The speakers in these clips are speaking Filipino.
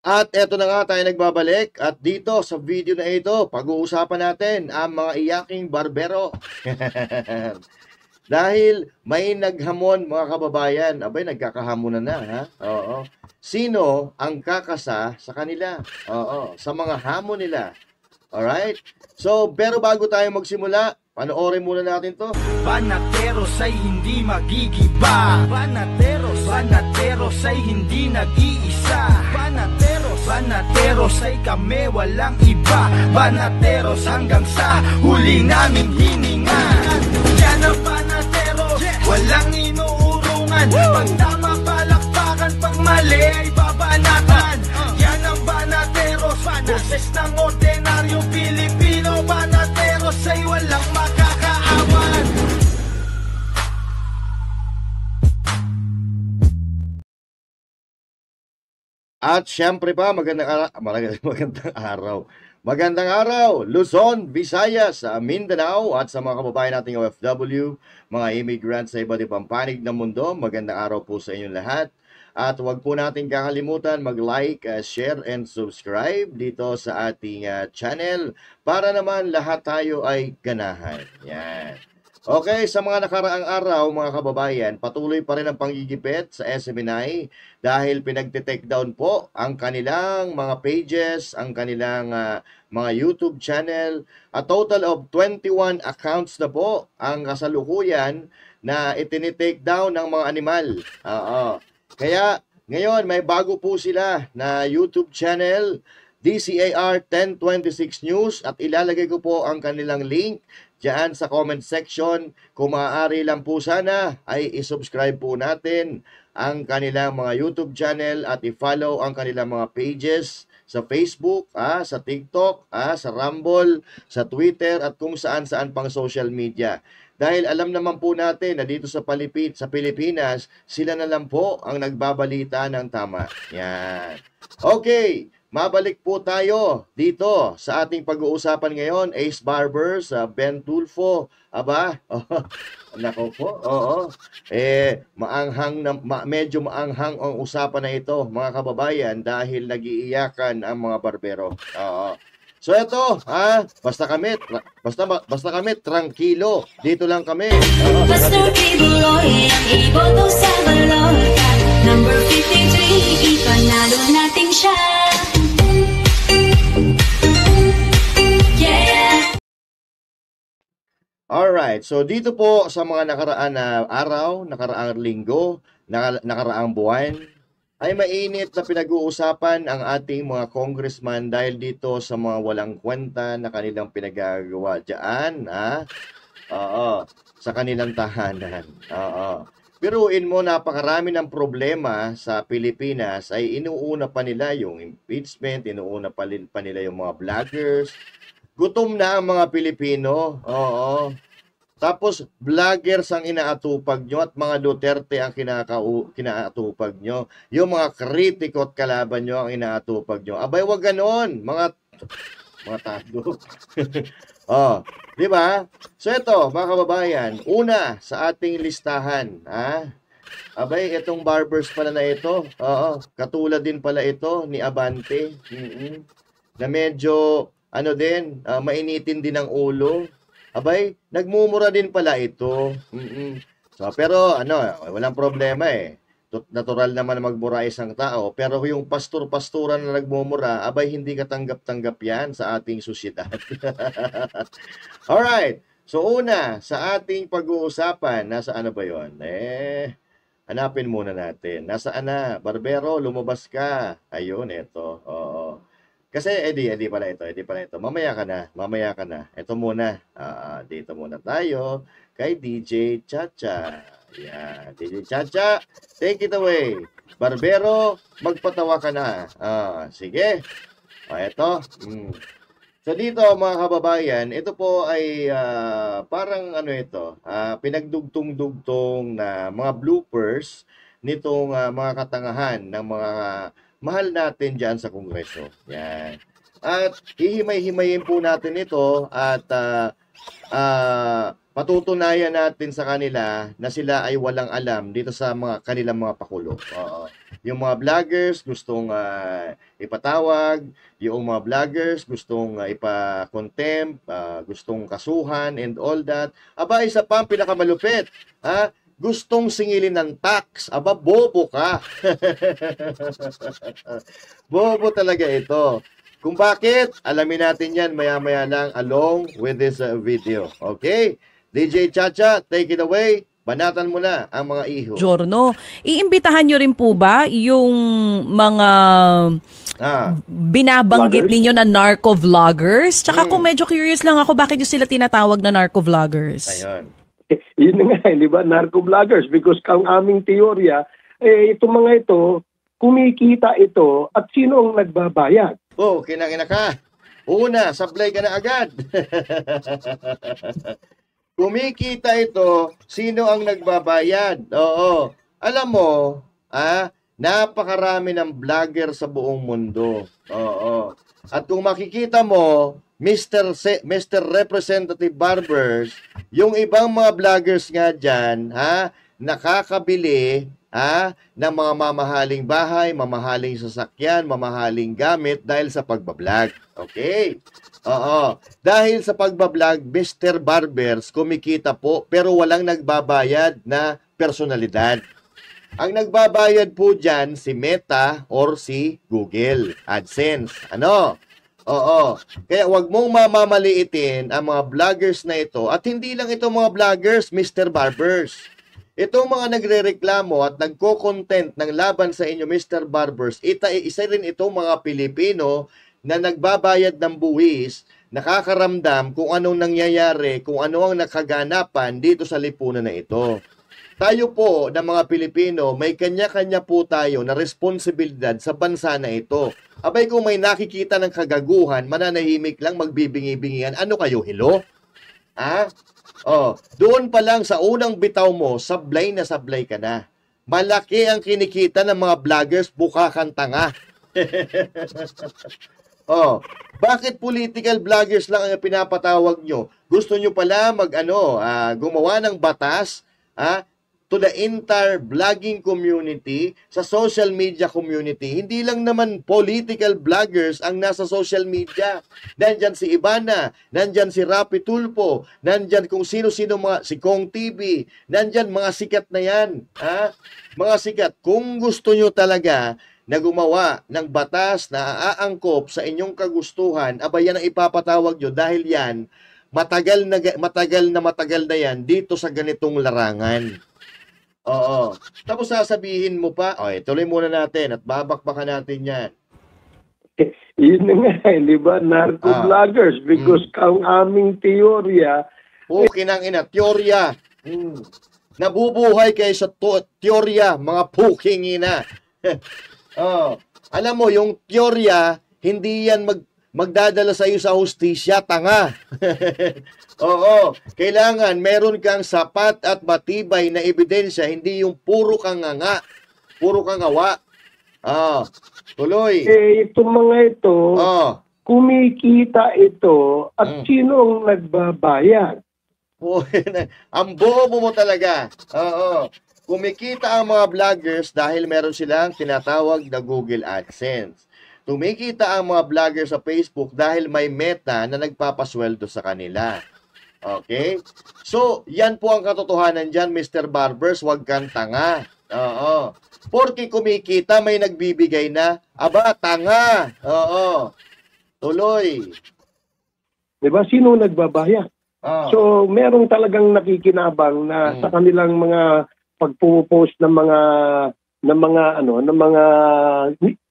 At eto na nga tayo nagbabalik at dito sa video na ito, pag-uusapan natin ang mga iyaking barbero. Dahil may naghamon mga kababayan, abay nagkakahamonan na ha. Oo. Sino ang kakasa sa kanila? Oo, sa mga hamon nila. Alright? So, pero bago tayo magsimula, panoorin muna natin to. Banateros ay hindi magigiba. Banateros ay hindi nag-iisa. Banateros ay kami walang iba. Banateros hanggang sa huli naming hininga. Yan ang banateros, walang inuurungan. Pag tama palakpakan, pag mali ay babanatan. Yan ang banateros, boses ng ordinaryong Pilipino. Banateros ay walang makakaawan. At syempre pa, magandang araw. Magandang araw, Luzon, Visayas, Mindanao at sa mga kababayan nating OFW, mga immigrants sa iba't ibang panig ng mundo. Magandang araw po sa inyong lahat. At huwag po natin kakalimutan mag-like, share, and subscribe dito sa ating channel para naman lahat tayo ay ganahan. Yan. Okay, sa mga nakaraang araw, mga kababayan, patuloy pa rin ang panggigipit sa SMNI dahil pinagte-take down po ang kanilang mga pages, ang kanilang mga YouTube channel. A total of 21 accounts na po ang kasalukuyan na itinitake down ng mga animal. Kaya ngayon may bago po sila na YouTube channel, DCAR 1026 News, at ilalagay ko po ang kanilang link diyan sa comment section. Kung maaari lang po sana ay isubscribe po natin ang kanilang mga YouTube channel at i-follow ang kanilang mga pages sa Facebook, sa TikTok, sa Rumble, sa Twitter at kung saan-saan pang social media. Dahil alam naman po natin na dito sa Pilipinas, sila na lang po ang nagbabalita ng tama. Yan. Okay. Mabalik po tayo dito sa ating pag-uusapan ngayon, Ace Barbers, Ben Tulfo. Aba, nako po, oo. Medyo maanghang ang usapan na ito, mga kababayan, dahil nag-iiyakan ang mga barbero. Oo. So ito, basta kami tranquilo. Dito lang kami. Pastor Bibuloy, ang iboto sa balon. Number 53, ipanalo natin siya. Alright, so dito po sa mga nakaraan na araw, nakaraang linggo, nakaraang buwan, ay mainit na pinag-uusapan ang ating mga congressman dahil dito sa mga walang kwenta na kanilang pinagagawa dyan, sa kanilang tahanan. Biruin mo, napakarami ng problema sa Pilipinas ay inuuna pa nila yung impeachment, inuuna pa nila yung mga vloggers. Gutom na ang mga Pilipino, oo. Tapos, vloggers ang inaatupag nyo at mga Duterte ang kinaatupag nyo. Yung mga kritiko at kalaban nyo ang inaatupag nyo. Abay, wag ganon, mga tago. Di ba? So ito, mga kababayan, una sa ating listahan, abay, itong barbers pala na ito, katulad din pala ito ni Abante, na medyo mainitin din ang ulo. Abay, nagmumura din pala ito. So, pero walang problema eh. Natural naman magmura isang tao, pero yung pastor-pastoran na nagmumura, abay hindi katanggap-tanggap yan sa ating sosyedad. Alright. So una, sa ating pag-uusapan, nasa ano ba 'yon? Hanapin muna natin. Nasaan na? Barbero, lumabas ka. Ayun, ito. Oo. Kasi, edi pala ito. Mamaya ka na. Ito muna. Dito muna tayo kay DJ Chacha. Yan, DJ Chacha, take it away. Barbero, magpatawa ka na. Sige. Ito. So dito, mga kababayan, ito po ay parang pinagdugtong-dugtong na mga bloopers nitong mga katangahan ng mga mahal natin dyan sa Kongreso. Yan. At hihimay-himayin po natin ito at patutunayan natin sa kanila na sila ay walang alam dito sa mga kanilang mga pakulo. Oo. Yung mga vloggers gustong ipatawag, yung mga vloggers gustong ipa-contempt, gustong kasuhan and all that. Aba, isa pa ang pinakamalupit. Ha? Gustong singilin ng tax. Aba, bobo ka. Bobo talaga ito. Kung bakit, alamin natin yan maya-maya lang along with this video. Okay? DJ Chacha, take it away. Banatan mo na ang mga iho. Giorno, iimbitahan nyo rin po ba yung mga binabanggit ninyo na narco-vloggers? Tsaka kung medyo curious lang ako, bakit nyo sila tinatawag na narco-vloggers? Ayun. Yun na nga, di ba? Narco-vloggers. Because ang aming teorya, itong mga ito, kumikita ito at sino ang nagbabayad? Oh, kinangina ka. Una, sablay ka na agad. Kumikita ito, sino ang nagbabayad? Oo. Alam mo, napakarami ng vlogger sa buong mundo. Oo. At kung makikita mo, Mr. Representative Barbers, yung ibang mga vloggers nga dyan, nakakabili ng mga mamahaling bahay, mamahaling sasakyan, mamahaling gamit dahil sa pagbablog. Okay? Oo. Dahil sa pagbablog, Mr. Barbers kumikita po pero walang nagbabayad na personalidad. Ang nagbabayad po dyan si Meta or si Google AdSense. Ano? Oo. Kaya wag mong mamamaliitin ang mga vloggers na ito at hindi lang ito mga vloggers, Mr. Barbers. Itong mga nagrereklamo at nagko-content ng laban sa inyo, Mr. Barbers, isa rin itong mga Pilipino na nagbabayad ng buwis, nakakaramdam kung anong nangyayari, kung ano ang nakaganapan dito sa lipunan na ito. Tayo po na mga Pilipino, may kanya-kanya po tayo na responsibilidad sa bansa na ito. Abay kung may nakikita ng kagaguhan, mananahimik lang, magbibingi-bingian, ano kayo, hello? Doon pa lang sa unang bitaw mo, sablay na sablay ka na. Malaki ang kinikita ng mga vloggers, buka kang tanga. Bakit political vloggers lang ang pinapatawag nyo? Gusto nyo pala gumawa ng batas to the entire vlogging community, sa social media community. Hindi lang naman political vloggers ang nasa social media. Nandyan si Ivana, nandyan si Rapi Tulfo, nandyan kung sino-sino si Kong TV, nandyan mga sikat na yan. Mga sikat. Kung gusto nyo talaga na gumawa ng batas na aangkop sa inyong kagustuhan, yan ang ipapatawag nyo dahil yan, matagal na yan dito sa ganitong larangan. Oo. Tapos sasabihin mo pa, tuloy muna natin at babakbakan natin yan. Yun na nga, di ba? Narco-vloggers. Because ang aming teorya, kinangina, teorya. Nabubuhay kayo sa teorya, mga puking ina. Alam mo, yung teorya, hindi yan magdadala sa iyo sa hustisya, tanga. Oo, kailangan meron kang sapat at matibay na ebidensya, hindi yung puro kang nganga, puro kang ngawa. Tuloy. Itong mga ito, kumikita ito at sino ang nagbabayad? Ang bobo mo talaga. Oo. Kumikita ang mga vloggers dahil meron silang tinatawag na Google AdSense. Kumikita ang mga vloggers sa Facebook dahil may Meta na nagpapasweldo sa kanila. Okay? So, yan po ang katotohanan dyan, Mr. Barbers. Huwag kang tanga. Oo. Porque kumikita, may nagbibigay na, tanga. Oo. Tuloy. Diba? Sino nagbabayad? So, merong talagang nakikinabang na sa kanilang mga pagpo-post ng mga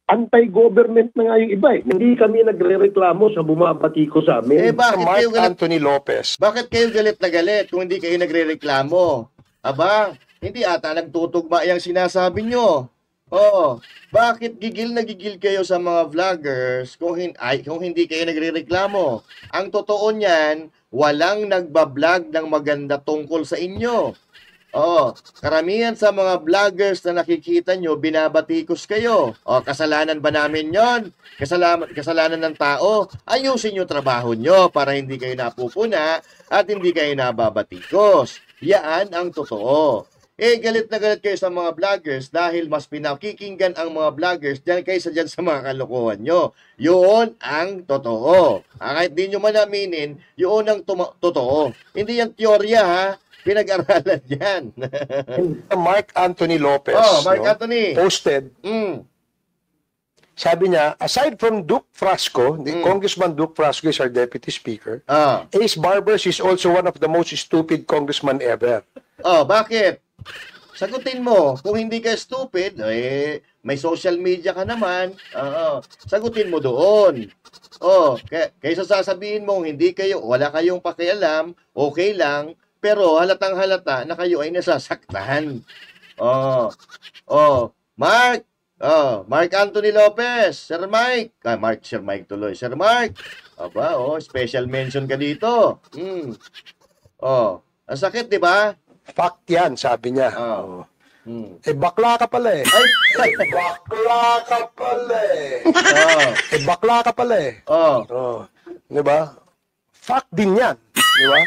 anti-government na nga yung iba. Hindi kami nagrereklamo sa bumabati ko sa amin. Bakit Mark kayo galit? Anthony Lopez. Bakit kayo galit na galit kung hindi kayo nagrereklamo? Hindi ata nagtutugma yung sinasabi nyo. Bakit gigil na gigil kayo sa mga vloggers kung hindi kayo nagrereklamo? Ang totoo niyan, walang nagbablog ng maganda tungkol sa inyo. Karamihan sa mga vloggers na nakikita nyo, binabatikos kayo. Kasalanan ba namin yon? Kasalanan ng tao? Ayusin yung trabaho nyo para hindi kayo napupuna at hindi kayo nababatikos. Yan ang totoo. Galit na galit kayo sa mga vloggers dahil mas pinakikinggan ang mga vloggers dyan kaysa dyan sa mga kalokohan nyo. Yun ang totoo. Kahit di nyo man aminin, yun ang totoo. Hindi yan teorya, ha? Pinag-aralan yan. Mark Anthony Lopez Mark Anthony posted, sabi niya, aside from Duke Frasco, Congressman Duke Frasco is our deputy speaker, Ace Barbers is also one of the most stupid congressman ever. Bakit? Sagutin mo. Kung hindi ka stupid, may social media ka naman. Sagutin mo doon. Kaysa sasabihin mo, wala kayong pakialam, okay lang, pero halatang halata na kayo ay nasasaktan. Mark! Mark Anthony Lopez, Sir Mike. Sir Mike tuloy. Sir Mark. Special mention ka dito. Ang sakit, di ba? Fact yan, sabi niya. Bakla ka pala eh. Bakla ka pala eh. Bakla ka pala eh. Di ba? Fact din yan. Di ba?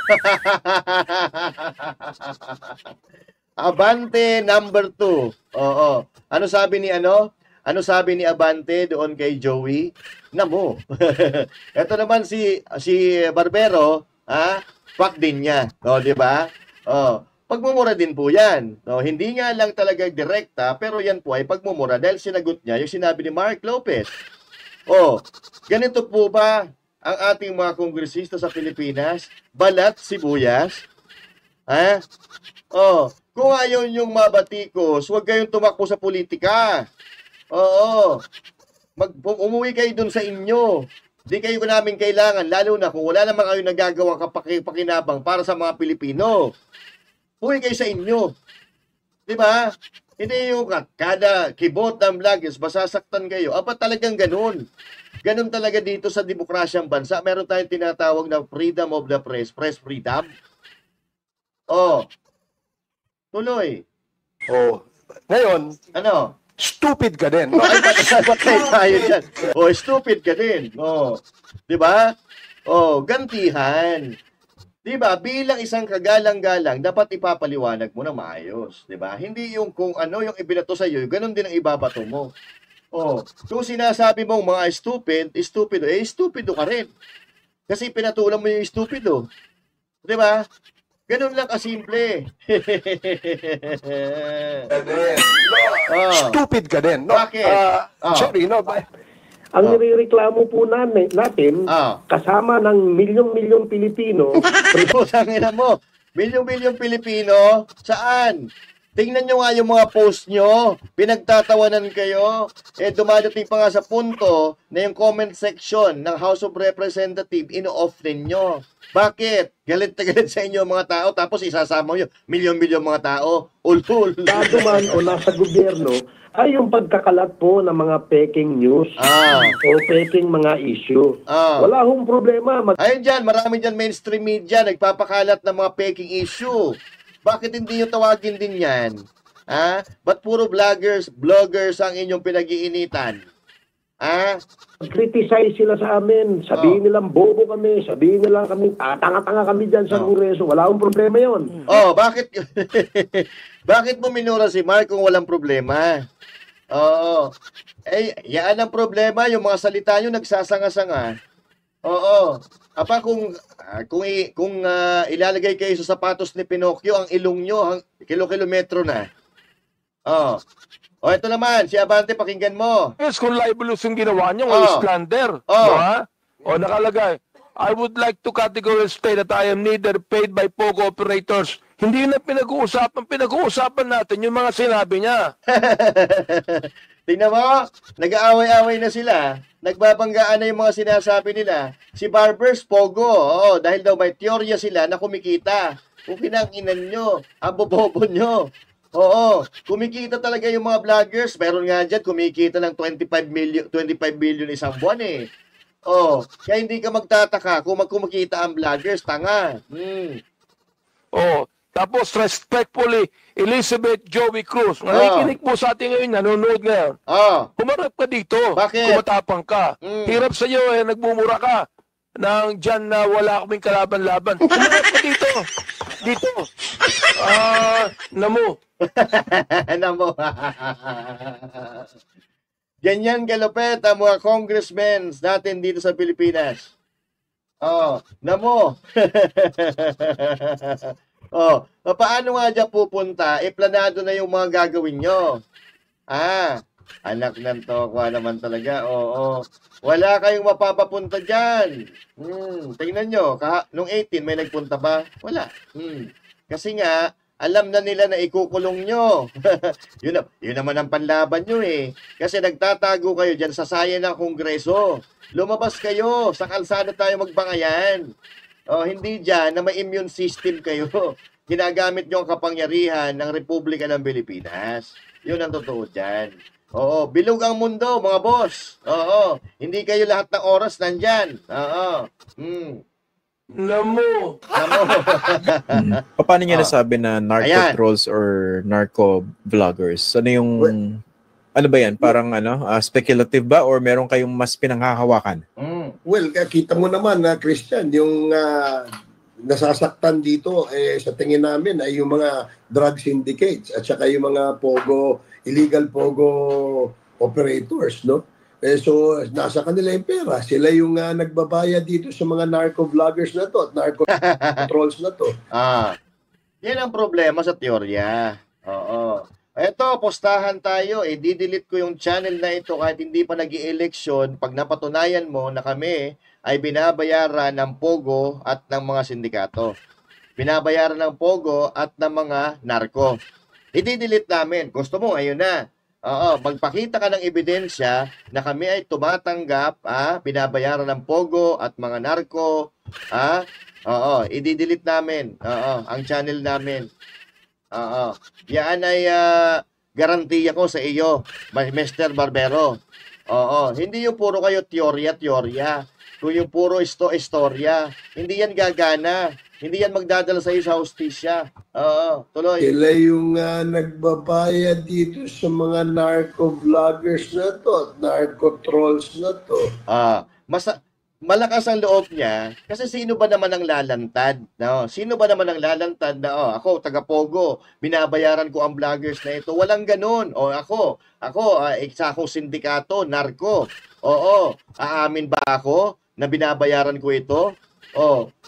Abante number 2. Ano sabi ni Abante doon kay Joey? Namo. Ito naman si Barbero, fact din niya. Di ba? Pagmumura din po yan. Hindi nga lang talaga direkta, pero yan po ay pagmumura dahil sinagot niya yung sinabi ni Mark Lopez. Ganito po ba ang ating mga kongresista sa Pilipinas? Balat sibuyas? Kung ayaw yung mabatikos, huwag kayong tumakbo sa politika. Umuwi kayo dun sa inyo. Di kayo namin kailangan, lalo na kung wala naman kayo nagagawang pakinabang para sa mga Pilipino. Uwi kayo sa inyo. Di ba? Hindi yung kada kibot ng vloggers, masasaktan kayo. Talagang ganun. Ganun talaga dito sa demokrasyang bansa. Meron tayong tinatawag na freedom of the press, press freedom. Tuloy. Ngayon, stupid ka din. Patay tayo dyan. Stupid ka din. Di ba? Gantihan. Di ba? Bilang isang kagalang-galang, dapat ipapaliwanag mo na maayos. Di ba? Hindi yung kung ano yung ibinato sa iyo, ganun din ang ibabato mo. Kung sinasabi mong mga stupido, stupido ka rin. Kasi pinatulan mo yung stupido. Di ba? Ganun lang kasimple. Stupid ka din. Bakit? Sorry, Ang nirereklamo po natin, kasama ng milyong-milyong Pilipino, Putangina mo. Milyong-milyong Pilipino, saan? Tingnan nyo nga yung mga post nyo. Pinagtatawanan kayo. Dumadating pa nga sa punto na yung comment section ng House of Representatives ino-off ninyo. Bakit? Galit na galit sa inyo mga tao tapos isasama nyo milyon-milyon mga tao. Ulul. bago man o nasa gobyerno, ay yung pagkakalat po ng mga peking news o peking mga issue. Wala hong problema. Ayun dyan, marami dyan mainstream media nagpapakalat ng mga peking issue. Bakit hindi nyo tawagin din yan? Ba't puro vloggers ang inyong pinag-iinitan? Criticize sila sa amin. Sabihin nilang bobo kami. Sabihin nila kami, tanga-tanga kami dyan sa Kongreso. Wala akong problema yon. Bakit? Bakit mo minura si Mark kung walang problema? Yan ang problema. Yung mga salita nyo nagsasanga-sanga. Kung ilalagay kayo sa sapatos ni Pinocchio, ang ilong nyo, kilo-kilometro na. Ito naman, si Abante, pakinggan mo. Yes, kung libelous yung ginawa niyo, o slander. Diba? Nakalagay, I would like to categorically state that I am neither paid by POGO operators. Hindi na pinag-uusapan. Pinag-uusapan natin yung mga sinabi niya. Tingnan mo, nag-aaway-aaway na sila. Nagbabanggaan na yung mga sinasabi nila. Si Barbers, Pogo. Dahil daw may teorya sila na kumikita. Kung kinanginan nyo, ang bobobo nyo. Kumikita talaga yung mga vloggers. Meron nga dyan, kumikita ng 25 million isang buwan eh. Kaya hindi ka magtataka kung kumikita ang vloggers, tanga. Tapos, respectfully, Elizabeth Joey Cruz. Nakikinig po sa atin ngayon, nanonood ngayon. Humarap ka dito. Bakit? Kumatapang ka. Hirap sa iyo, nagmumura ka. Nang dyan na wala kaming kalaban-laban. Humarap ka dito. Dito. Namo. Namo. Ganyan kalupit ang mga congressmen natin dito sa Pilipinas. Namo. Paano nga dyan pupunta? Planado na yung mga gagawin nyo. Anak ng tokwa naman talaga. Wala kayong mapapapunta dyan. Tingnan nyo, nung 18 may nagpunta ba? Wala. Kasi nga, alam na nila na ikukulong nyo. yun naman ang panlaban nyo eh. Kasi nagtatago kayo dyan sa saya ng Kongreso. Lumabas kayo, sa kalsada tayo magbangayan. Hindi dyan na may immune system kayo. Ginagamit nyo ang kapangyarihan ng Republika ng Pilipinas. Yun ang totoo dyan. Bilog ang mundo, mga boss. Hindi kayo lahat ng oras nandyan. Namo. Paano niya nasabi na narco trolls or narco vloggers? Ano yung... Ano ba yan? Parang speculative ba or meron kayong mas pinanghahawakan? Well, kita mo naman na Christian, yung nasasaktan dito sa tingin namin ay yung mga drug syndicates at saka yung mga illegal pogo operators, no? So nasa kanila yung pera. Sila yung nagbabayad dito sa mga narco vloggers na to at narco trolls na to. Yan ang problema sa teorya. Eto, postahan tayo. Didelete ko yung channel na ito kahit hindi pa nag-i-eleksyon pag napatunayan mo na kami ay binabayaran ng Pogo at ng mga sindikato. Binabayaran ng Pogo at ng mga narko. I-delete namin. Gusto mo, ayun na. Magpakita ka ng ebidensya na kami ay tumatanggap, binabayaran ng Pogo at mga narko. I-delete namin. Ang channel namin. Yan ay garantiya ko sa iyo, Mr. Barbero. Hindi yung puro kayo teorya. Kung yung puro istorya, hindi yan gagana. Hindi yan magdadala sa iyo sa hustisya. Tuloy. Sila yung nagbabayad dito sa mga narco vloggers na to, narco trolls na to. Malakas ang loob niya kasi sino ba naman ang lalantad? No? Sino ba naman ang lalantad na ako taga-Pogo, binabayaran ko ang vloggers na ito? Walang ganun. Ako isa akong sindikato, narko. Aamin ba ako na binabayaran ko ito?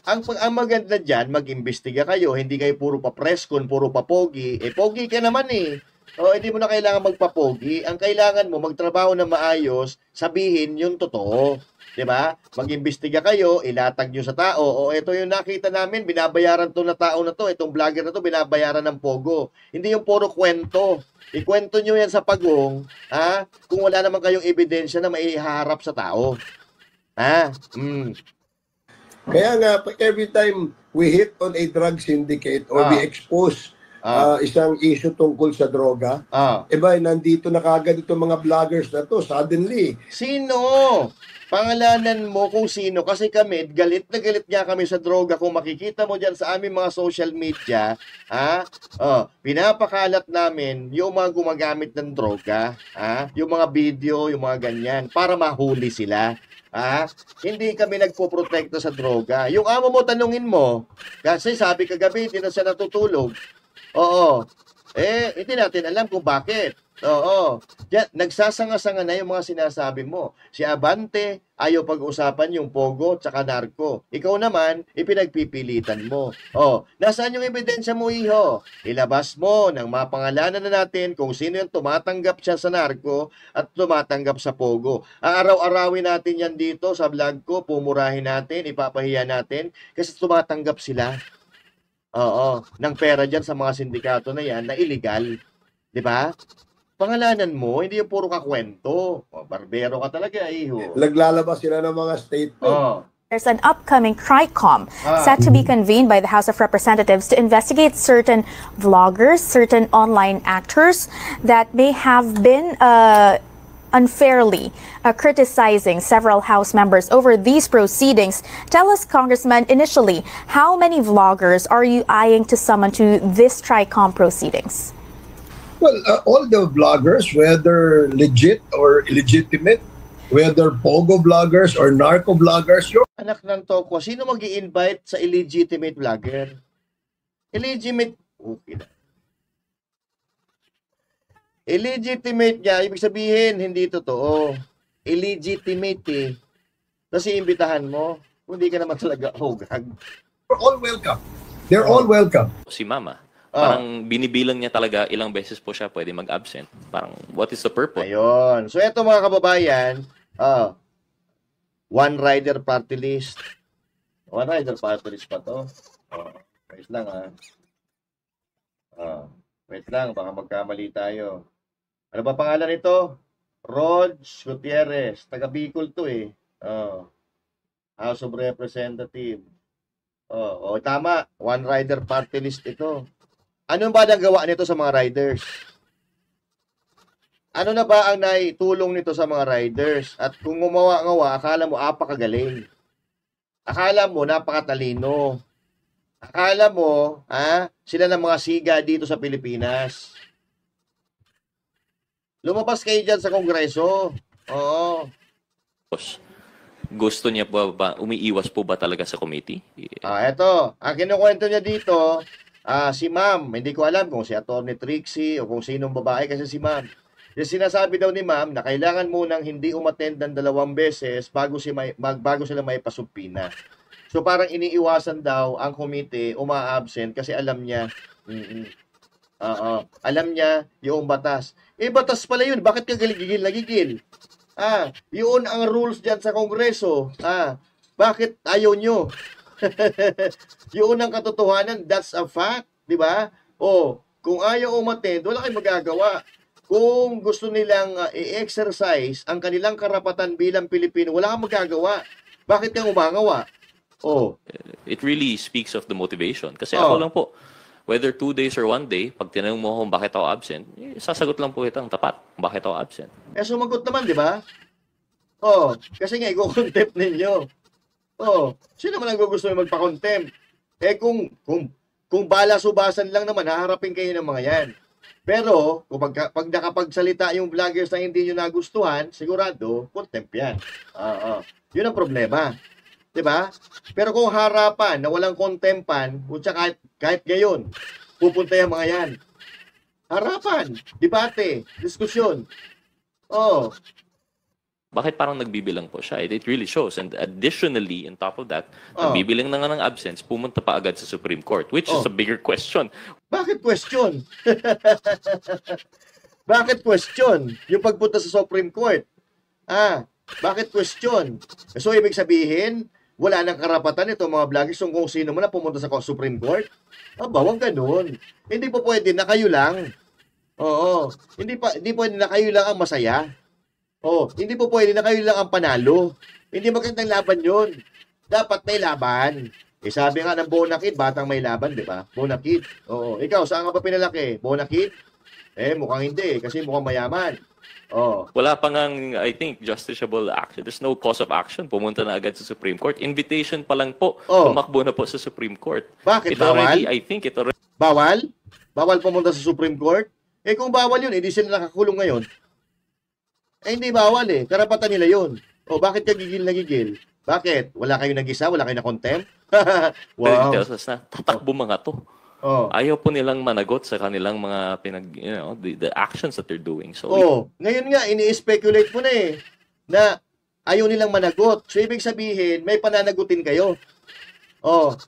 Ang maganda diyan, mag-imbestiga kayo, hindi kayo puro pa-preskon, puro pa-pogi. Pogi ka naman eh. Hindi mo na kailangan magpa-pogi. Ang kailangan mo magtrabaho na maayos, sabihin yung totoo. Diba? Mag-imbestiga kayo, ilatag nyo sa tao. Ito yung nakita namin, binabayaran to na tao na to, itong vlogger na to, binabayaran ng Pogo. Hindi yung puro kwento. Ikwento nyo yan sa pagong, kung wala naman kayong ebidensya na maiharap sa tao. Kaya nga, every time we hit on a drug syndicate or we expose isang issue tungkol sa droga, nandito na kagad itong mga vloggers na to, suddenly. Sino? Pangalanan mo kung sino. Kasi kami, galit na galit nga kami sa droga. Kung makikita mo dyan sa aming mga social media, pinapakalat namin yung mga gumagamit ng droga, yung mga video, yung mga ganyan, para mahuli sila. Hindi kami nagpoprotekta sa droga. Yung amo mo, tanungin mo, kasi sabi kagabi, hindi na siya natutulog. Hindi natin alam kung bakit. Nagsasanga-sanga na yung mga sinasabi mo. Si Abante, ayaw pag-usapan yung Pogo tsaka narko. Ikaw naman, ipinagpipilitan mo. Nasaan yung ebidensya mo, iho? Ilabas mo ng mapangalanan na natin kung sino yung tumatanggap siya sa narko at tumatanggap sa Pogo. Aaraw-arawin natin yan dito sa vlog ko, pumurahin natin, ipapahiya natin, kasi tumatanggap sila. Ng pera dyan sa mga sindikato na yan na illegal. Diba? Pangalanan mo, hindi yung puro kakwento. Barbero ka talaga, iho. Naglalabas sila ng mga statement. There's an upcoming TRICOM set to be convened by the House of Representatives to investigate certain vloggers, certain online actors that may have been unfairly criticizing several House members over these proceedings. Tell us, Congressman, initially, how many vloggers are you eyeing to summon to this TRICOM proceedings? Well, all the vloggers, whether legit or illegitimate, whether pogo vloggers or narco vloggers, Anak ng toko, sino mag-i-invite sa illegitimate vlogger? Illegitimate, okay na. Illegitimate niya, ibig sabihin, hindi totoo. Illegitimate eh. Kasi imbitahan mo, hindi ka naman talaga hogag. they're all welcome. They're all welcome. Si Mama, parang binibilang niya talaga ilang beses po siya pwede mag-absent. Parang, what is the purpose? Ayun. So, eto mga kababayan, one rider party list. One rider party list pa to. Wait lang wait lang, baka magkamali tayo. Ano ba pangalan nito? Rog Gutierrez. Taga Bicol to eh. House of Representative. Tama. One rider party list ito. Ano ba nagawa nito sa mga riders? Ano na ba ang naitulong nito sa mga riders? At kung gumawa-ngawa, akala mo apakagaling. Akala mo napakatalino. Akala mo, sila ng mga siga dito sa Pilipinas. Lumabas kayo dyan sa Kongreso. Oo. Gusto niya ba, umiiwas po ba talaga sa committee? Eto, ang kinukwento niya dito, si ma'am, hindi ko alam kung si Atty. Trixie o kung sinong babae kasi si ma'am. Yung sinasabi daw ni ma'am na kailangan munang hindi umattend ng 2 beses bago sila may pasumpina. So parang iniiwasan daw ang committee uma-absent kasi alam niya, alam niya yung batas. Batas pala yun, bakit ka gigil? Yun ang rules dyan sa Kongreso. Bakit ayaw nyo? Yun ang katotohanan, that's a fact, di ba? Kung ayaw umattend, wala kayong magagawa. Kung gusto nilang i-exercise ang kanilang karapatan bilang Pilipino, wala kang magagawa. Bakit kang umagawa? It really speaks of the motivation. Kasi ako lang po, whether 2 days or 1 day, pag tinanong mo kung bakit ako absent, sasagot lang po itang tapat kung bakit ako absent. Sumagot naman, di ba? Kasi nga, i-contempt ninyo. Sino man ang gusto yung magpa-contempt? Kung bala-subasan lang naman, haharapin kayo ng mga yan. Pero, pag nakapagsalita yung vloggers na hindi nyo nagustuhan, sigurado, contempt yan. Yun ang problema. Diba? Pero kung harapan na walang contempan, kahit ngayon, pupunta yung mga yan. Harapan, debate, diskusyon. Bakit parang nagbibilang po siya? It really shows. And additionally, on top of that, nagbibilang na nga ng absence, pumunta pa agad sa Supreme Court, which is a bigger question. Bakit question? Bakit question? Yung pagpunta sa Supreme Court. Bakit question? So, ibig sabihin, wala nang karapatan ito mga vloggers kung sino man na pumunta sa Supreme Court. Bawang ganun. Hindi po pwede na kayo lang. Hindi pwede na kayo lang ang masaya. Hindi po pwede na kayo lang ang panalo. Hindi magandang laban yun. Dapat may laban. Sabi nga ng Bonakid, batang may laban, di ba? Bonakid. Ikaw, saan ka ba pinalaki? Bonakid? Mukhang hindi, kasi mukhang mayaman. Wala pa ngang, I think, justiciable action. There's no cause of action. Pumunta na agad sa Supreme Court. Invitation pa lang po. Tumakbo na po sa Supreme Court. Bakit? Bawal? I think it already... Bawal? Bawal pumunta sa Supreme Court? Kung bawal yun, hindi sila nakakulong ngayon. Hindi bawal eh. Karapatan nila yun. Bakit ka gigil na gigil? Bakit? Wala kayo nag-isa? Wala kayo na contempt? Wow. It tells us na tatakbo mga to. Ayaw po nilang managot sa kanilang mga the actions that they're doing. So ngayon nga ini-speculate mo na na ayaw nilang managot. So ibig sabihin, may pananagutin kayo.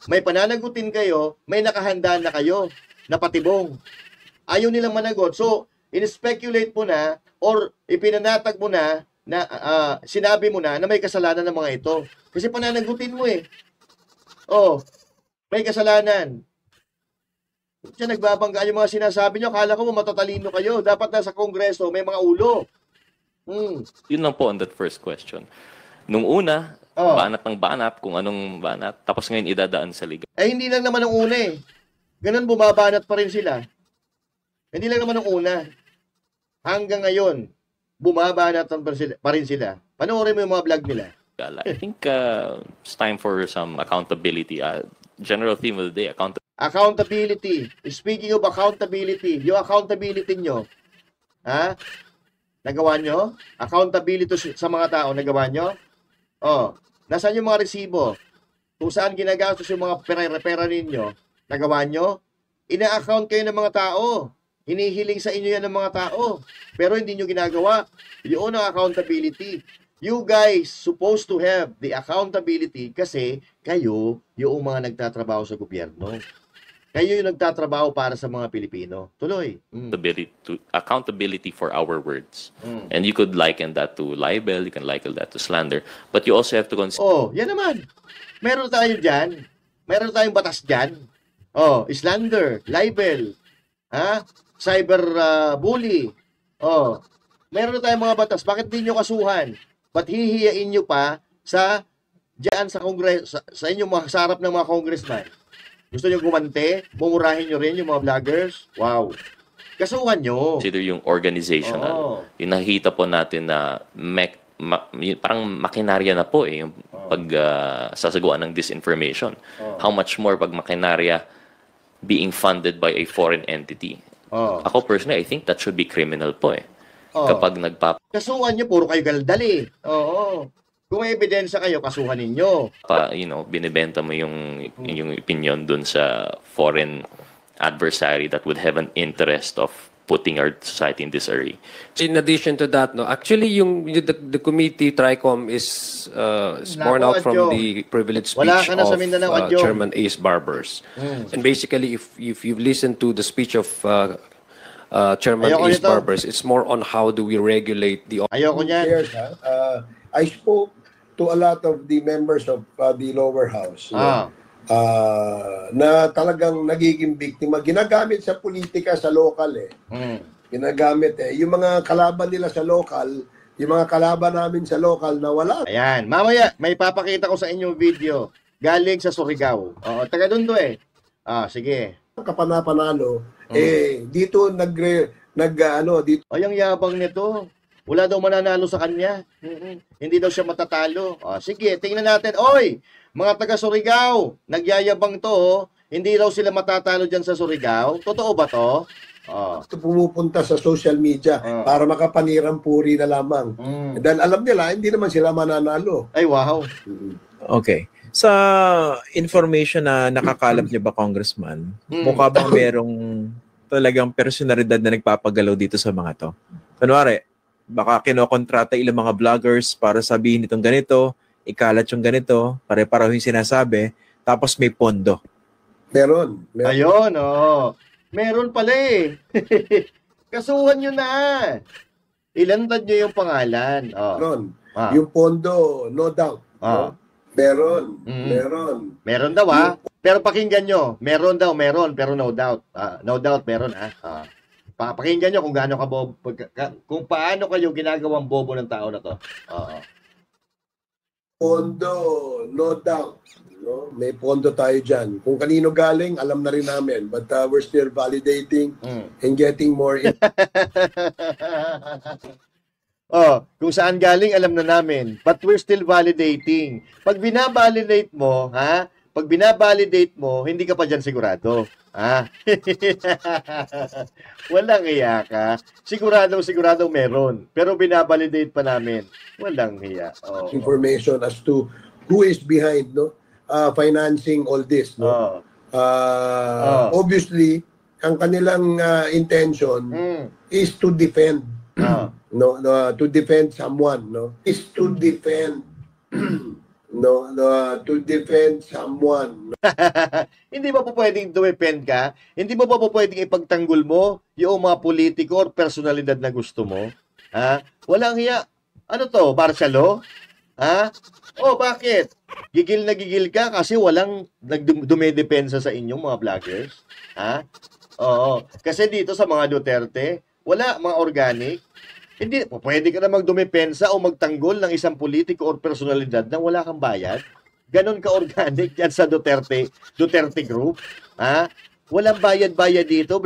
May pananagutin kayo, may nakahanda na kayo na patibong. Ayaw nilang managot. So in-speculate mo na or ipinanatag mo na sinabi mo na may kasalanan ng mga ito. Kasi pananagutin mo may kasalanan. Siya nagbabangga yung mga sinasabi nyo. Akala ko matatalino kayo. Dapat nasa Kongreso, may mga ulo. Yun lang po on that first question. Nung una, banat ng banat, kung anong banat. Tapos ngayon idadaan sa liga. Hindi lang naman ang una Ganun bumabanat pa rin sila. Hindi lang naman ang una. Hanggang ngayon, bumaba na pa rin sila. Panoorin mo yung mga vlog nila. I think it's time for some accountability. General theme of the day, accountability. Speaking of accountability, yung accountability nyo, ha? Nagawa nyo? Accountability sa mga tao, nagawa nyo? Oh, nasaan yung mga resibo? Kung saan ginagastos yung mga pera ninyo, nagawa nyo? Ina-account kayo ng mga tao. Hinihiling sa inyo yan ng mga tao. Pero hindi nyo ginagawa. Yun ang accountability. You guys supposed to have the accountability kasi kayo yung mga nagtatrabaho sa gobyerno. Kayo yung nagtatrabaho para sa mga Pilipino. Tuloy. Accountability for our words. And you could liken that to libel, you can liken that to slander, but you also have to consider... Oh, yan naman. Meron tayo dyan. Meron tayong batas dyan. Oh, slander, libel, cyber bully. Oh, meron tayong mga batas. Bakit di nyo kasuhan? Ba't hihiyain nyo pa diyan sa Kongres, sa inyong mga sarap ng mga congressman? Gusto nyo gumante? Bumurahin nyo rin yung mga vloggers? Wow. Kasuhan nyo. Consider yung organizational. Yung nakikita po natin na parang makinarya na po yung sasagawa ng disinformation. How much more pag makinarya being funded by a foreign entity. Ako personally, I think that should be criminal po kapag kasuhan nyo, puro kayo galdali. Oo. Kung may ebidensya kayo, kasuhan ninyo. Binibenta mo yung opinion dun sa foreign adversary that would have an interest of putting our society in this array. In addition to that, actually the committee TRICOM is born out from the privileged speech of Chairman Ace Barbers. And basically, if you've listened to the speech of Chairman Ace Barbers, it's more on how do we regulate the... Ayoko niyan. I spoke to a lot of the members of the lower house na talagang nagiging biktima. Ginagamit sa politika sa local Ginagamit Yung mga kalaban nila sa local, yung mga kalaban namin sa local na wala. Ayan. Mamaya, may papakita ko sa inyong video. Galing sa Surigao. Oo, taga doon to sige. Kapanapanalo, dito dito. Ay, ang yabang nito. Wala daw mananalo sa kanya. Hindi daw siya matatalo. Sige, tingnan natin. Oy, mga taga Surigao, nagyayabang to. Hindi daw sila matatalo dyan sa Surigao. Totoo ba to? Pumupunta sa social media para makapanirang puri na lamang. Dahil alam nila, hindi naman sila mananalo. Ay, wow. Okay. Sa information na nakakalap niyo ba, Congressman, mukha bang merong talagang personalidad na nagpapagalaw dito sa mga to? Kunwari, baka kinokontrata ilang mga vloggers para sabihin itong ganito, ikalat yung ganito, pare-pareho yung sinasabi, tapos may pondo. Meron. Ayun, meron pala Kasuhan nyo na. Ilantad nyo yung pangalan. Meron. Yung pondo, no doubt. Meron. Meron daw Pero pakinggan nyo. Meron daw, pero no doubt. No doubt, meron Pakinggan nyo kung gaano ka bobo, kung paano kayo ginagawang bobo ng tao na to. Pondo, no doubt. May pondo tayo dyan. Kung kanino galing, alam na rin namin. But we're still validating and getting more kung saan galing, alam na namin. But we're still validating. Pag binabalidate mo, pag binabalidate mo, hindi ka pa dyan sigurado. Walang iya ka. Sigurado meron. Pero binabalidate pa namin. Walang iya. Information as to who is behind, financing all this, Obviously, ang kanilang intention is to defend. To defend someone, is to defend to defend someone. Hindi ba po pwedeng dumepend ka? Hindi mo ba po pwedeng ipagtanggol mo yung mga politiko or personalidad na gusto mo? Walang hiya. Ano to? Barcelo? Bakit? Gigil na gigil ka kasi walang dumedepensa sa inyong mga vloggers? Oo. Kasi dito sa mga Duterte, wala mga organic. Hindi, pwede ka na magdumepensa o magtanggol ng isang politiko or personalidad nang wala kang bayad. Ganon ka-organic yan sa Duterte Group. Walang bayad-bayad dito,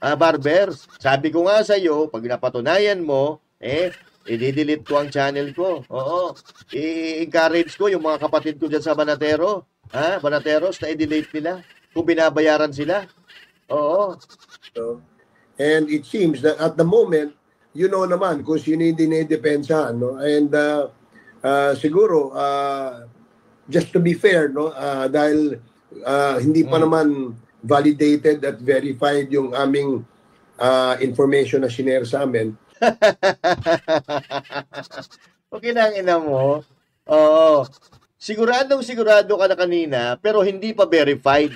Barbers. Sabi ko nga sa iyo, pag napatunayan mo i-delete ko ang channel ko. Oo. I-encourage ko yung mga kapatid ko dyan sa Banatero. Banateros na i-delete nila kung binabayaran sila. Oo. So, and it seems that at the moment, you know naman kung sino yung dinedepensahan, no? And siguro, just to be fair, no? Dahil hindi pa naman validated at verified yung aming information na sinare sa amin. Okay na ang ina mo. Oo. Sigurado ka na kanina, pero hindi pa verified.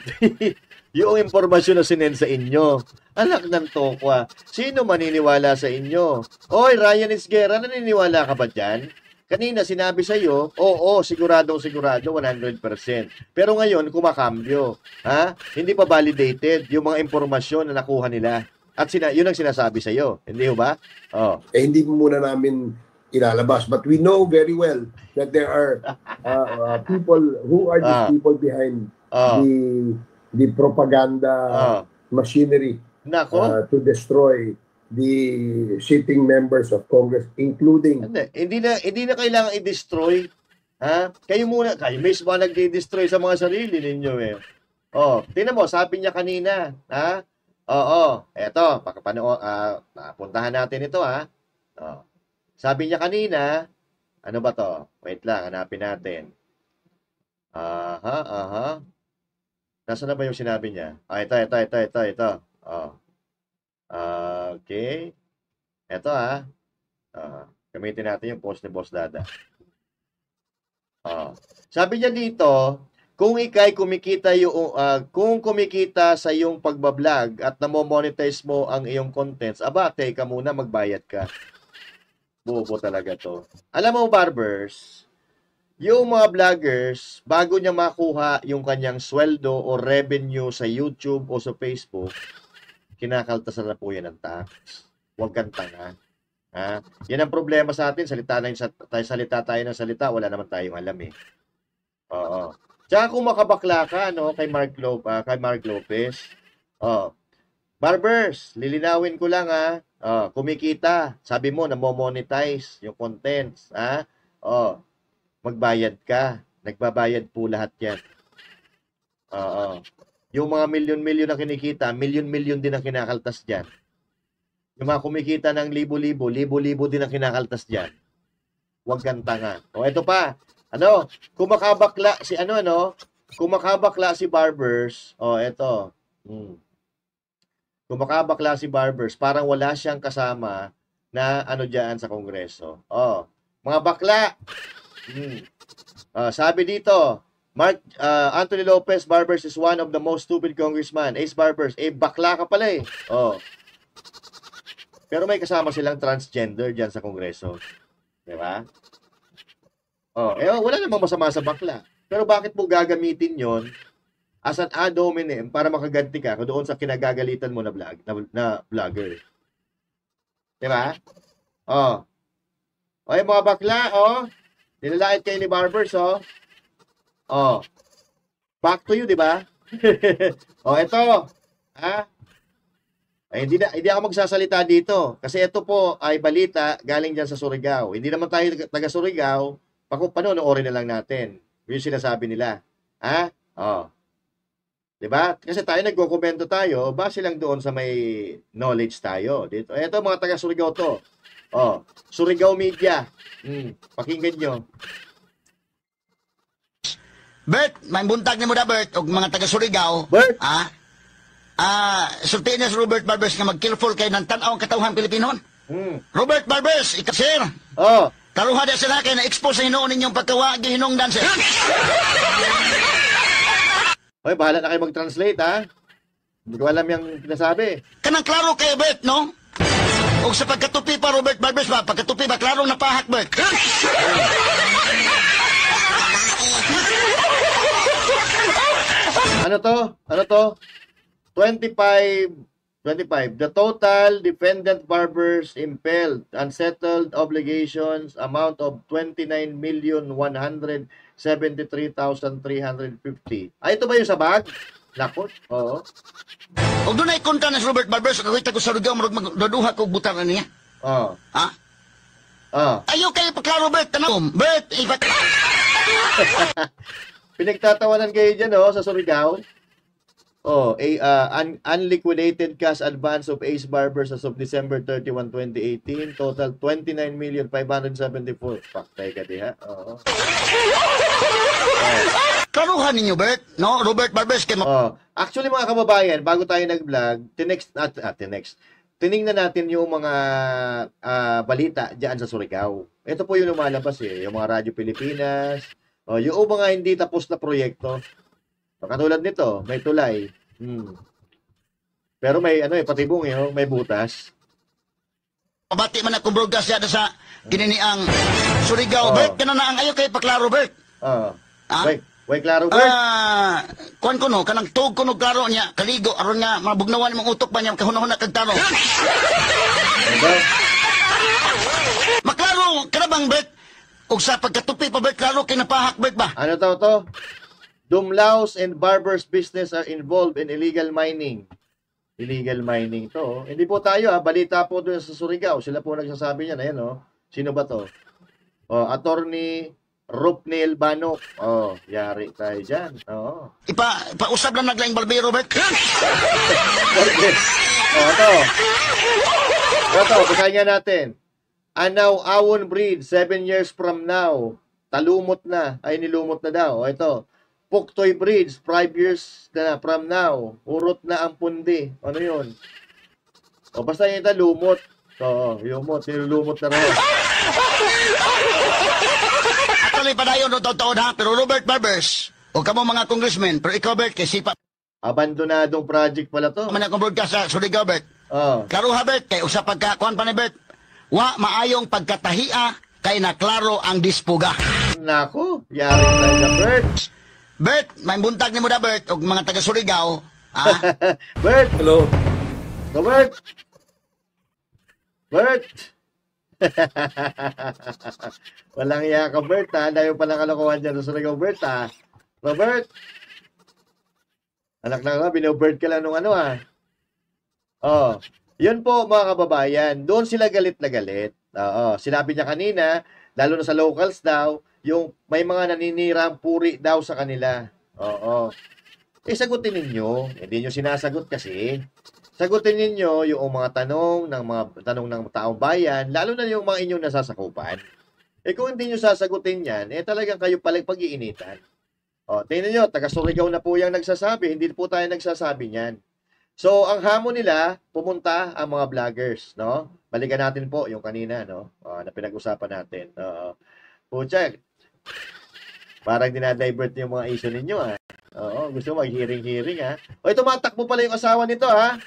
Yung impormasyon na sinend sa inyo. Anak ng tokwa. Sino maniniwala sa inyo? Oy, Ryan Isguera, naniniwala ka ba dyan? Kanina sinabi sa iyo, oo, sigurado, 100%. Pero ngayon, kumakambyo. Hindi pa validated yung mga impormasyon na nakuha nila. At yun ang sinasabi sa iyo. Hindi ba? Oh. Hindi muna namin ilalabas. But we know very well that there are people who are the people behind the propaganda machinery to destroy the sitting members of Congress, including... Hindi na kailangan i-destroy. Kayo mismo nag-destroy sa mga sarili ninyo eh. Tingnan mo, sabi niya kanina, eto, puntahan natin ito Sabi niya kanina, ano ba to? Wait lang, hanapin natin. Nasaan na ba yung sinabi niya? Ito. Okay. Ito gamitin natin yung post ni Boss Dada. Sabi niya dito, kung ikay kumikita kung kumikita sa iyong pagbablog at namo-monetize mo ang iyong contents, teka muna, magbayad ka. Bobo talaga to. Alam mo, Barbers, yung mga vloggers, bago niya makuha yung kanyang sweldo o revenue sa YouTube o sa Facebook, kinakaltasan na po yan ng tax. Huwag kang tanga. Yan ang problema sa atin. Salita tayo ng salita, wala naman tayong alam eh. Oo. Tsaka kung makabakla ka, kay Mark Lopez, Barbers, lilinawin ko lang kumikita, sabi mo namo-monetize yung contents, magbayad ka. Nagbabayad po lahat yan. Yung mga milyon-milyon na kinikita, milyon-milyon din ang kinakaltas dyan. Yung mga kumikita ng libo-libo din ang kinakaltas dyan. Huwag kang tanga. Ito pa. Kumakabakla si kumakabakla si Barbers. Ito. Kumakabakla si Barbers, parang wala siyang kasama na diyan sa Kongreso. Mga bakla. Sabi dito, Anthony Lopez Barbers is one of the most stupid congressman. Ace Barbers, bakla ka pala eh. Pero may kasama silang transgender diyan sa Kongreso. Di ba? Wala namang masama sa bakla. Pero bakit mo gagamitin yon as an ad hominem para makaganti ka doon sa kinagagalitan mo na vlogger? Di ba? Yung mga bakla, nilalait kayo ni Barbers, back to you, di ba? Ito, hindi ako magsasalita dito kasi ito po ay balita galing dyan sa Surigao. Hindi naman tayo taga Surigao, panoorin na lang natin yung sinasabi nila. Diba? Kasi tayo nagko-komento tayo, base lang doon sa may knowledge tayo. Dito. Ito mga taga Surigao to. Surigao Media. Pakinggan nyo. Bert, may buntag ni mo da Bert, og mga taga Surigao. Bert? Sulti na si Robert Barbers nga mag-careful kay ng tanaw ang katawhan Pilipinon. Robert Barbers, sir. Karuha da sila kay na-expose sa hinoon ninyong pagkawagi hinungdan, sir. Bahala na kayo mag-translate, Hindi ko alam yung pinasabi. Kanang klaro kayo, Bert, no? O sa pagkatupi pa, Robert Barbers ba? Pagkatupi ba, klarong napahak, Bert? Ano to? 25. The total defendant Barbers impelled unsettled obligations amount of 29,173,350. Ito ba yung sa bag? Nakot? Oo. O doon ay konta na si Robert Barbers, kakita ko sa Surigao, magduduha ko butang na niya. Ayaw kayo paklaro, Bert. Tanong, Bert, Pinagtatawanan kayo dyan, sa Surigao. Unliquidated cash advance of Ace Barbers as of December 31, 2018. Total 29,574. Paktay ka di, ha? Klaruhan ninyo, Bert. No, Robert Barbers. Actually, mga kababayan, bago tayo nag-vlog, tinignan natin yung mga balita dyan sa Surigao. Ito po yung lumalabas yung mga Radyo Pilipinas, yung mga hindi tapos na proyekto. Katulad nito, may tulay. Pero may patibong may butas. Pabati man akong broadcast sa kininiang Surigao. Bert, kanana ang ayaw kayo paklaro, Bert. Way klaro, Bert. Kuan ko no, kanang tug ko no klaro niya, kaligo, aron nga, mabugnawan mong utok pa niya, kahuna-huna kagtaro. Maklaro, kanabang, Bert. Ug sa pagkatupi pa, Bert, klaro, kinapahak, Bert ba? Ano to? Dumlaos and barbers business are involved in illegal mining. Illegal mining to. Hindi po tayo, balita po doon sa Surigao. Sila po nagsasabi niyan. Ayan, Sino ba to? Attorney Rupnil Banok. Yari tayo dyan. Ipausap lang naglaing barbero, Bert. Ito, basahin nga natin. Anaw Awon Breed, 7 years from now. Talumot na. Ay, nilumot na daw. Ito. Puktoy Bridge, 5 years na from now. Urot na ang pundi. Ano yun? Basta yun lumot. Lumot. Nilulumot na rin. Actually, padayon no taon ha. Pero Robert Barbers, o kamo mga congressmen, pero ikaw, Bert, kay sipa. Abandonadong project pala to. Man akong broadcast sa Surigao, Bert. Klaro ha, Bert, kay usap pagkakuan pa ni Bert. Wa maayong pagkatahia kay naklaro ang dispuga. Nako, yari tayo na, Bert. Bert, may buntag ni mo da, Bert, o mga taga Surigao. Bert! Hello? Bert! Bert! Walang iya ka, Bert, ha? Dahil palang kalokohan dyan sa Surigao, Bert, ha? Robert! Anak lang, binobert ka lang nung Yun po, mga kababayan. Doon sila galit na galit. Sinabi niya kanina, lalo na sa locals daw, yung may mga naninirang puri daw sa kanila. Sagutin ninyo. Hindi nyo sinasagot kasi. Sagutin ninyo yung mga tanong ng taong bayan, lalo na yung mga inyong nasasakupan. Kung hindi nyo sasagutin yan, talagang kayo palang pag-iinitan. Tingnan nyo, taga Surigao na po yung nagsasabi, hindi po tayo nagsasabi niyan. So, ang hamon nila, pumunta ang mga vloggers, no? Balikan natin po yung kanina, no? Na pinag-usapan natin. Check. Parang dinadivert yung mga issue ninyo, ha? Gusto mag-hearing, ha? Tumatakbo pala yung asawa nito, ha?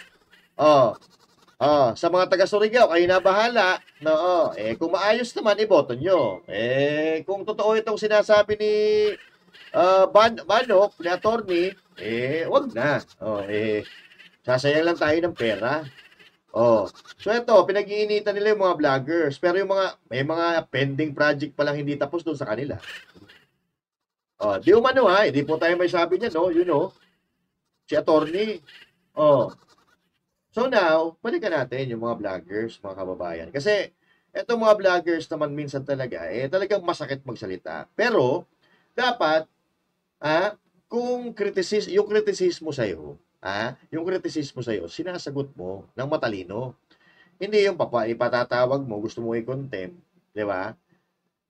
Sa mga taga Surigao, kayo na bahala. No, kung maayos naman, iboto nyo. Kung totoo itong sinasabi ni Banok, ni attorney, wag na. Sasayang lang tayo ng pera. So ito, pinag-iinitan nila yung mga vloggers. Pero may mga pending project pa lang hindi tapos doon sa kanila. Di umano hindi po tayo may sabi niya, no? Si attorney. So now, balikan natin yung mga vloggers, mga kababayan. Kasi, etong mga vloggers naman minsan talaga, talagang masakit magsalita. Pero, dapat, kung yung kritisismo sa'yo, sinasagot mo ng matalino. Hindi yung ipatatawag mo, gusto mo i-contempt, di ba?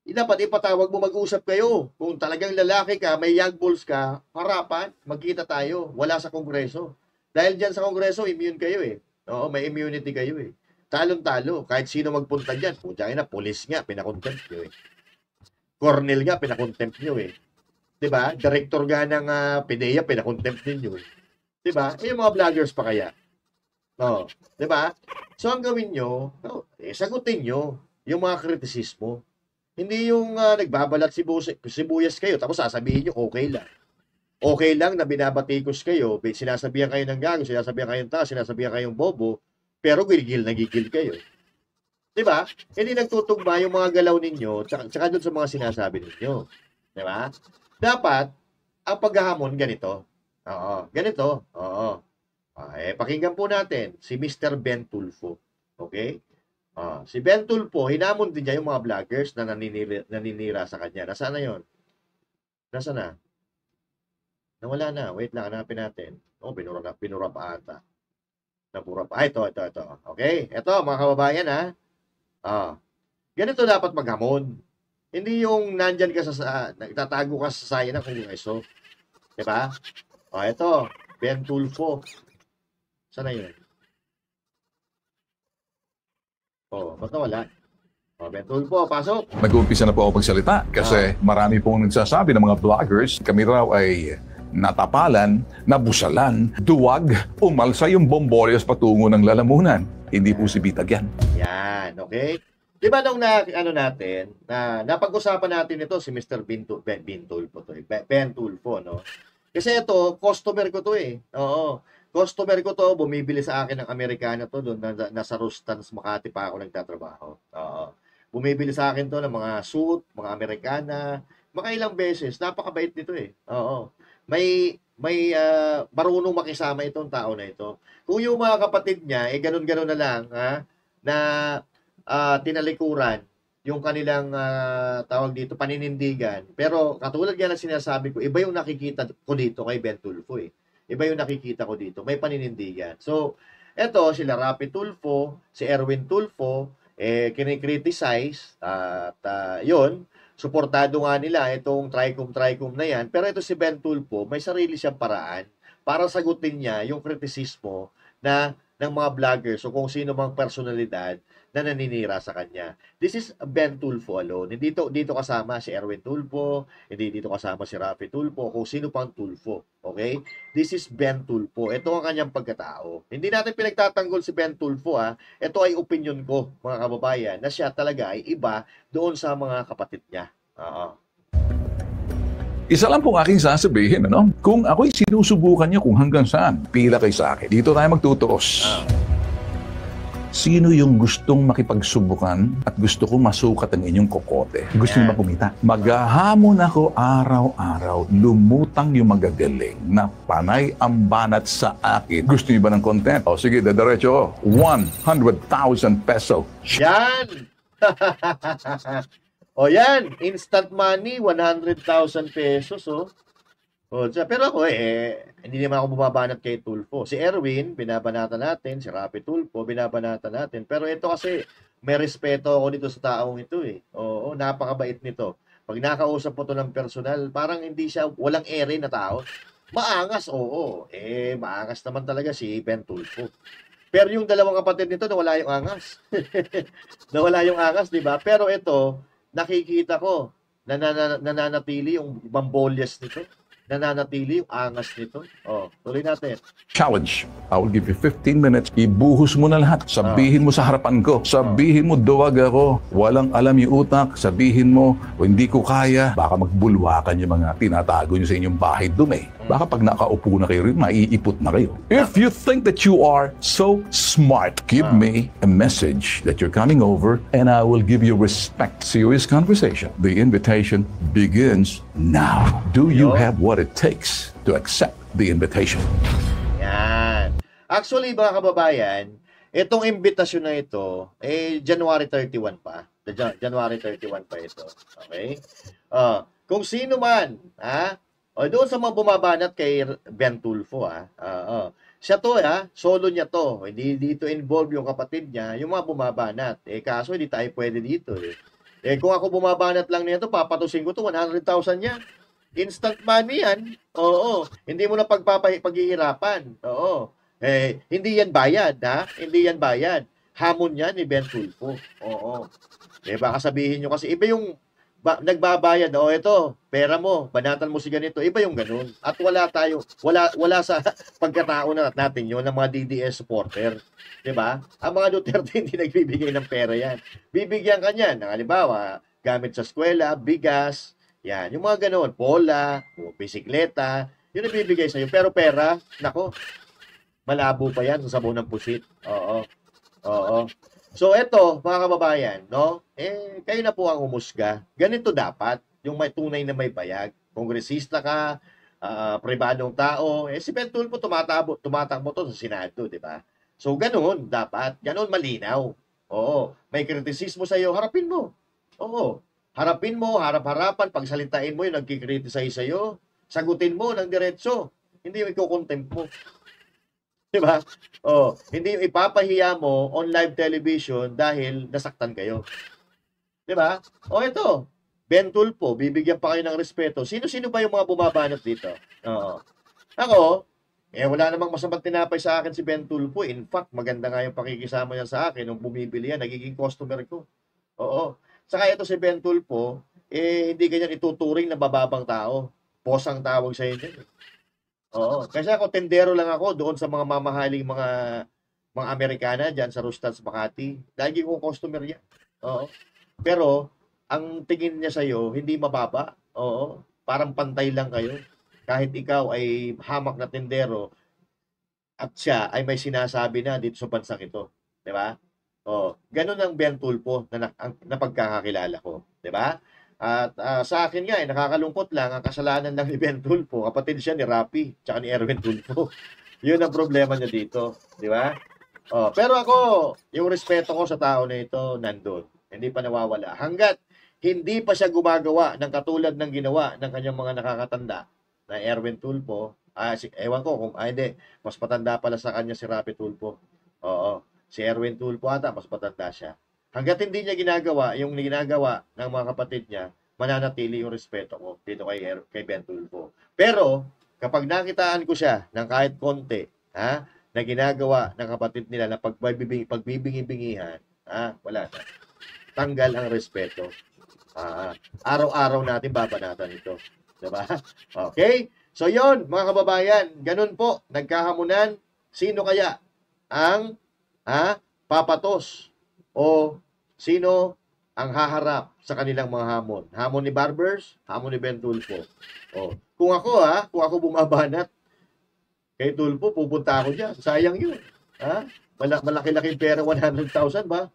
Dapat ipatawag mo, mag-usap kayo. Kung talagang lalaki ka, may young bulls ka, harapan, magkita tayo. Wala sa Kongreso. Dahil dyan sa Kongreso, immune kayo may immunity kayo Talon-talo. Kahit sino magpunta dyan. Pudyangin na, police nga, pinakontempt nyo Cornel nga, pinakontempt nyo Diba? Director nga ng PDEA, pinakontempt ninyo Diba? Yung mga vloggers pa kaya. Diba? So, ang gawin nyo, sagutin nyo yung mga kritisismo. Hindi yung nagbabalat sibuyas kayo, tapos sasabihin nyo, okay lang. Okay lang na binabatikos kayo, sinasabihan kayo ng gago, sinasabihan kayo ng taas, sinasabihan kayong bobo, pero gigil kayo. Diba? Hindi nagtutugma yung mga galaw ninyo, tsaka dun sa mga sinasabi ninyo. Diba? Dapat, ang paghahamon ganito. Ganito. Pakinggan po natin si Mr. Ben Tulfo. Okay? Si Ben Tulfo, hinamon din niya yung mga vloggers na naninira sa kanya. Nasaan na yun? Nasaan na? Nawala na. Wait lang, hanapin natin. Binura pa ata. Nabura pa. Ito. Okay? Ito, mga kababayan, ha? Ganito dapat maghamon. Hindi yung nandyan ka nagtatago ka sa sayan ng Kongreso. Diba? Ito, Ben Tulfo. Saan na yun? Ba't nawala? Ben Tulfo, pasok. Nag-uumpisa na po ako magsalita kasi marami pong nagsasabi ng mga vloggers, kami raw ay natapalan, nabusalan, duwag, umalsa yung bombolyos patungo ng lalamunan. Hindi po si Bitag yan. Yan, okay? Di ba nung napag-usapan natin ito si Mr. Ben Tulfo, no? Kasi ito, customer ko to eh. Oo. Customer ko to, bumibili sa akin ng Amerikana to doon, nasa Rustans, Makati pa ako nagtatrabaho. Oo. Bumibili sa akin to ng mga suit, mga Amerikana, makailang beses. Napakabait nito eh. Oo. May marunong makisama itong tao na ito. Kung yung mga kapatid niya, ganun-ganun na lang, na tinalikuran yung kanilang tawag dito, paninindigan. Pero katulad yan na sinasabi ko, iba yung nakikita ko dito kay Ben Tulfo eh. Iba yung nakikita ko dito. May paninindigan. So, eto, sila Rapi Tulfo, si Erwin Tulfo, kinikriticize, at yun, suportado nga nila itong Tricom na yan. Pero ito si Ben Tulfo, may sarili siyang paraan para sagutin niya yung kritisismo ng mga vloggers o kung sino mang personalidad na naninira sa kanya. This is Ben Tulfo alone. Hindi dito kasama si Erwin Tulfo, hindi dito kasama si Rafi Tulfo, kung sino pang Tulfo. Okay? This is Ben Tulfo. Ito ang kanyang pagkatao. Hindi natin pinagtatanggol si Ben Tulfo, Ito ay opinion ko, mga kababayan, na siya talaga ay iba doon sa mga kapatid niya. Isa lang pong aking sasabihin, kung ako'y sinusubukan niyo kung hanggang saan, pila kayo sa akin. Dito tayo magtutuos. Sino yung gustong makipagsubukan at gusto ko masukat ang inyong kokote? Gusto niyo ba kumita? Maghahamon ako araw-araw, lumutang yung magagaling na panay ang banat sa akin. Gusto niyo ba ng content? Sige, dadiretso ko. 100,000 peso. Yan! Yan, instant money, 100,000 pesos, pero ako hindi naman ako bumabanat kay Tulfo. Si Erwin, binabanatan natin. Si Rapi Tulfo, binabanatan natin. Pero ito kasi, may respeto ako dito sa taong ito Oo, napakabait nito. Pag nakausap po ito ng personal, parang hindi siya, walang ere na tao. Maangas, oo. Maangas naman talaga si Ben Tulfo. Pero yung dalawang kapatid nito, nawala yung angas. Nawala yung angas, di ba? Pero ito, nakikita ko, nananatili yung bambolyas nito. Nananatili yung angas nito. Tuloy natin. Challenge. I will give you 15 minutes. Ibuhos mo na lahat. Sabihin mo sa harapan ko. Sabihin mo, duwag ako. Walang alam yung utak. Sabihin mo, hindi ko kaya. Baka magbulwakan yung mga tinatago nyo sa inyong bahay dumi. Baka pag nakaupo na kayo rin, maiipot na kayo. If you think that you are so smart, give me a message that you're coming over and I will give you respect. Serious conversation. The invitation begins now. Do you have what it takes to accept the invitation? Yan. Actually, mga kababayan, itong imbitasyon na ito, January 31 pa. January 31 pa ito. Okay? Kung sino man, doon sa mga bumabanat kay Ben Tulfo, siya to, solo niya to. Hindi dito involved yung kapatid niya, yung mga bumabanat. Kaso hindi tayo pwede dito. Kung ako bumabanat lang nito, papatusin ko to 100,000 yan. Instant money yan. Oo. Hindi mo na paghihirapan. Oo. Hindi yan bayad, Hindi yan bayad. Hamon yan ni Ben Tulfo. Oo. Baka sabihin nyo kasi iba yung nagbabayad, ito, pera mo, banatan mo si ganito, iba yung ganun. At wala sa pagkatao natin yun ng mga DDS supporter. Diba? Ang mga Duterte hindi nagbibigay ng pera yan. Bibigyan ka niyan, halimbawa, gamit sa eskwela, bigas, yan, yung mga ganun, pola, bisikleta, yun nagbibigay sa'yo. Pero pera, nako, malabo pa yan sa sabaw ng pusit. Oo. So, eto, mga kababayan, kayo na po ang humusga. Ganito dapat, yung may tunay na may bayag. Kongresista ka, pribadong tao, si Ben Tulfo tumatakbo to sa Senado, di ba? So, ganun dapat. Ganun malinaw. Oo. May kritisismo sa'yo, harapin mo. Oo. Harapin mo, harap-harapan, pagsalitain mo yung nagkikritisize sa'yo. Sagutin mo ng diretso. Hindi yung ikukontempt mo. Diba? Oh, hindi yung ipapahiya mo on live television dahil nasaktan kayo. Diba? O ito, Ben Tulfo, bibigyan pa kayo ng respeto. Sino-sino ba yung mga bumabanat dito? Oo. Ako, wala namang masamang tinapay sa akin si Ben Tulfo. In fact, maganda nga yung pakikisama niya sa akin. Nung bumibili yan, nagiging customer ko. Oo. Saka ito si Ben Tulfo, hindi ganyan ituturing na bababang tao. Posang tawag sa inyo. Oo. Kasi ako, tendero lang ako doon sa mga mamahaling mga Amerikana dyan sa Rustans, Makati. Lagi ko customer yan. Oo. Pero, ang tingin niya sa'yo, hindi mababa. Oo. Parang pantay lang kayo. Kahit ikaw ay hamak na tendero at siya ay may sinasabi na dito sa bansang ito. Diba? Oh, ganun ang Ben Tulfo na pagkakakilala ko, 'di ba? At sa akin nga nakakalungkot lang ang kasalanan ng ni Ben Tulfo, kapatid siya ni Rapi, tsaka ni Erwin Tulfo. 'Yun ang problema niya dito, 'di ba? Oh, pero ako, yung respeto ko sa tao na ito nandoon. Hindi pa nawawala hangga't hindi pa siya gumagawa ng katulad ng ginawa ng kanyang mga nakakatanda na Erwin Tulfo. Ewan ko kung hindi, mas patanda pala sa kanya si Rapi Tulfo. Oo. Si Erwin Tulfo ata, mas patanda siya. Hanggat hindi niya ginagawa yung ginagawa ng mga kapatid niya, mananatili yung respeto ko dito kay Ben Tulfo. Pero, kapag nakitaan ko siya ng kahit konti, na ginagawa ng kapatid nila na pagbibingi-bingihan, wala na. Tanggal ang respeto. Araw-araw natin babanatan ito. Diba? Okay? So, yon mga kababayan, ganun po, nagkahamunan, sino kaya ang papatos o sino ang haharap sa kanilang mga hamon. Hamon ni Barbers, hamon ni Ben Tulfo. Kung ako bumabanat kay Tulfo, pupunta ako diyan. Sayang 'yun. Malaki-laki pera, 100,000 ba?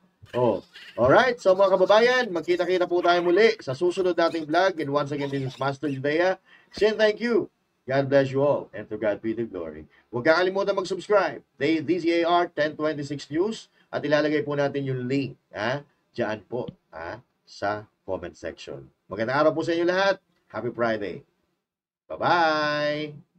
Alright, so mga kababayan, magkita-kita po tayo muli sa susunod nating vlog. And once again, this is Master Judea. Saying thank you. God bless you all, and to God be the glory. Huwag kakalimutan mag-subscribe. DZAR 1026 News, at ilalagay po natin yung link, dyan po, sa comment section. Magandang araw po sa inyo lahat. Happy Friday. Bye-bye!